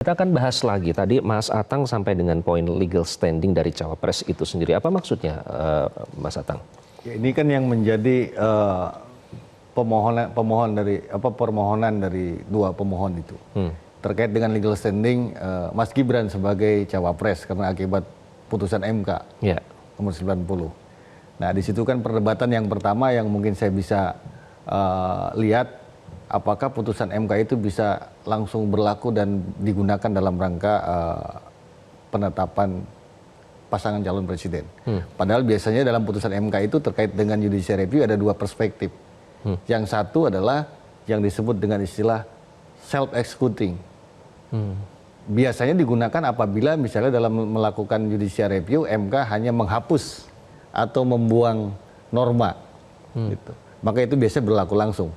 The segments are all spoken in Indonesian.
Kita akan bahas lagi. Tadi Mas Atang sampai dengan poin legal standing dari cawapres itu sendiri. Apa maksudnya, Mas Atang? Ya, ini kan yang menjadi permohonan dari dua pemohon itu terkait dengan legal standing Mas Gibran sebagai cawapres karena akibat putusan MK nomor 90. Nah, di situ kan perdebatan yang pertama yang mungkin saya bisa lihat, apakah putusan MK itu bisa langsung berlaku dan digunakan dalam rangka penetapan pasangan calon presiden. Padahal biasanya dalam putusan MK itu terkait dengan judicial review ada dua perspektif. Yang satu adalah yang disebut dengan istilah self-executing. Biasanya digunakan apabila misalnya dalam melakukan judicial review, MK hanya menghapus atau membuang norma. Gitu. Maka itu biasanya berlaku langsung.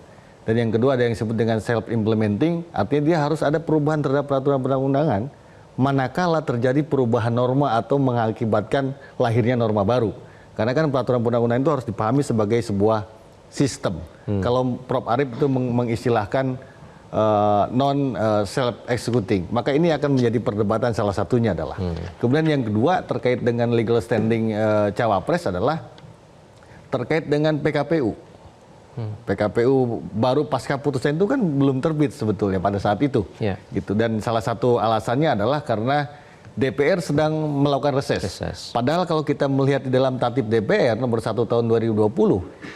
Dan yang kedua ada yang disebut dengan self-implementing, artinya dia harus ada perubahan terhadap peraturan perundang-undangan manakala terjadi perubahan norma atau mengakibatkan lahirnya norma baru. Karena kan peraturan perundang-undangan itu harus dipahami sebagai sebuah sistem. Kalau Prof. Arief itu mengistilahkan non-self-executing, maka ini akan menjadi perdebatan salah satunya adalah. Kemudian yang kedua terkait dengan legal standing cawapres adalah terkait dengan PKPU. PKPU baru pasca putusan itu kan belum terbit sebetulnya pada saat itu, gitu. Dan salah satu alasannya adalah karena DPR sedang melakukan reses. Padahal kalau kita melihat di dalam tatip DPR nomor 1 tahun 2020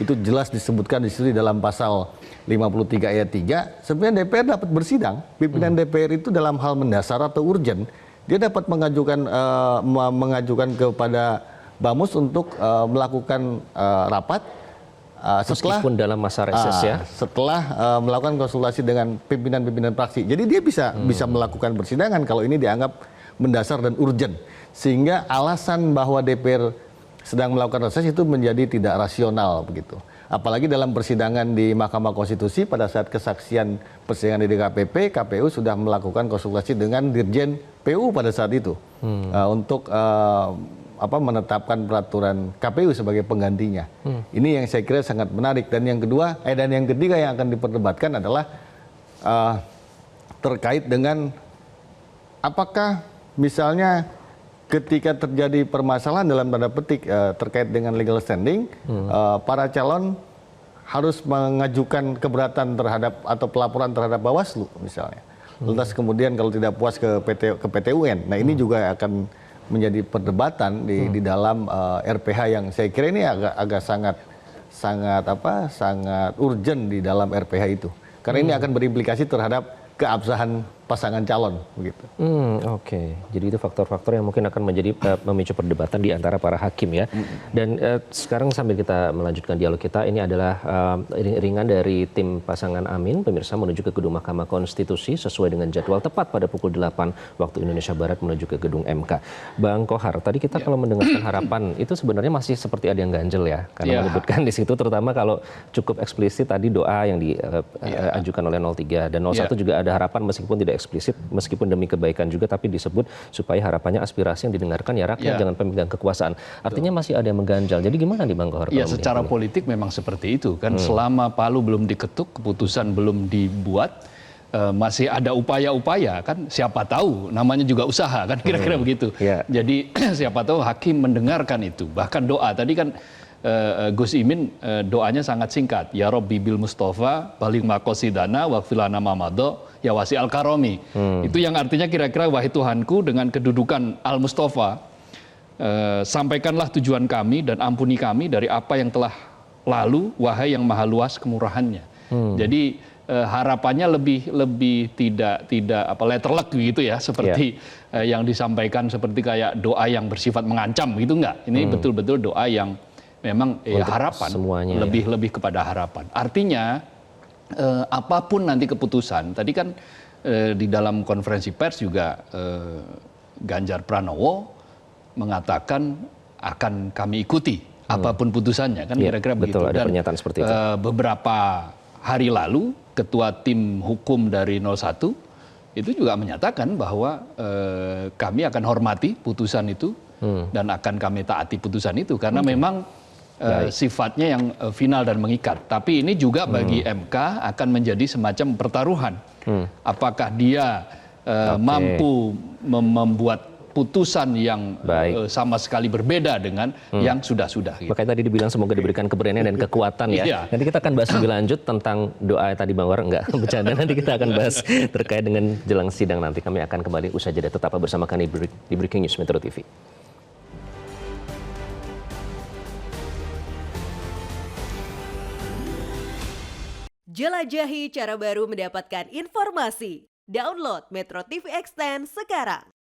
itu jelas disebutkan di situ di dalam pasal 53 ayat 3, sebenarnya DPR dapat bersidang. Pimpinan DPR itu dalam hal mendasar atau urgent dia dapat mengajukan kepada Bamus untuk melakukan rapat. Meskipun dalam masa reses setelah melakukan konsultasi dengan pimpinan-pimpinan fraksi. Jadi dia bisa melakukan persidangan kalau ini dianggap mendasar dan urgent. Sehingga alasan bahwa DPR sedang melakukan reses itu menjadi tidak rasional begitu. Apalagi dalam persidangan di Mahkamah Konstitusi pada saat kesaksian persidangan di DKPP, KPU sudah melakukan konsultasi dengan Dirjen PU pada saat itu untuk menetapkan peraturan KPU sebagai penggantinya. Ini yang saya kira sangat menarik. Dan yang kedua, dan yang ketiga yang akan diperdebatkan adalah terkait dengan apakah misalnya ketika terjadi permasalahan dalam tanda petik terkait dengan legal standing, para calon harus mengajukan keberatan terhadap atau pelaporan terhadap Bawaslu misalnya. Lantas kemudian kalau tidak puas ke PT UN. Nah, ini juga akan menjadi perdebatan di dalam RPH yang saya kira ini agak sangat urgent di dalam RPH itu. Karena ini akan berimplikasi terhadap keabsahan pasangan calon begitu. Oke. Jadi itu faktor-faktor yang mungkin akan menjadi memicu perdebatan di antara para hakim ya. Dan sekarang sambil kita melanjutkan dialog kita, ini adalah ringan dari tim pasangan Amin pemirsa menuju ke gedung Mahkamah Konstitusi sesuai dengan jadwal tepat pada pukul 8 waktu Indonesia Barat menuju ke gedung MK. Bang Kohar, tadi kita kalau mendengarkan harapan itu sebenarnya masih seperti ada yang ganjel ya, karena menyebutkan di situ terutama kalau cukup eksplisit tadi doa yang diajukan oleh 03 dan 01 juga ada harapan meskipun tidak eksplisit, meskipun demi kebaikan juga, tapi disebut supaya harapannya aspirasi yang didengarkan ya rakyat, jangan pemegang kekuasaan. Artinya masih ada yang mengganjal. Jadi gimana nih Bang Kohar? Ya, secara politik memang seperti itu kan. Selama palu belum diketuk, keputusan belum dibuat, masih ada upaya-upaya kan. Siapa tahu, namanya juga usaha kan, kira-kira begitu. Jadi siapa tahu hakim mendengarkan itu. Bahkan doa tadi kan Gus Imin doanya sangat singkat. Ya Rabbi bil Mustafa balik makosidana wakfilana mamado ya wasi al karomi. Itu yang artinya kira-kira wahai Tuhanku dengan kedudukan al Mustafa, sampaikanlah tujuan kami dan ampuni kami dari apa yang telah lalu, wahai yang maha luas kemurahannya. Jadi harapannya lebih tidak letterlek gitu ya, seperti yang disampaikan seperti kayak doa yang bersifat mengancam gitu, enggak. Ini betul-betul doa yang memang harapan, semuanya lebih kepada harapan. Artinya apapun nanti keputusan, tadi kan di dalam konferensi pers juga Ganjar Pranowo mengatakan akan kami ikuti apapun putusannya kan, kira-kira begitu. Betul, ada pernyataan seperti itu. Beberapa hari lalu ketua tim hukum dari 01 itu juga menyatakan bahwa kami akan hormati putusan itu dan akan kami taati putusan itu karena memang sifatnya yang final dan mengikat. Tapi ini juga bagi MK akan menjadi semacam pertaruhan. Apakah dia mampu membuat putusan yang sama sekali berbeda dengan yang sudah-sudah. Gitu. Makanya tadi dibilang semoga diberikan keberanian dan kekuatan ya. Iya. Nanti kita akan bahas lebih lanjut tentang doa tadi Bang War, enggak bercanda. Nanti kita akan bahas terkait dengan jelang sidang nanti. Kami akan kembali usai jeda. Tetaplah bersama kami di Breaking News Metro TV. Jelajahi cara baru mendapatkan informasi. Download Metro TV Extend sekarang.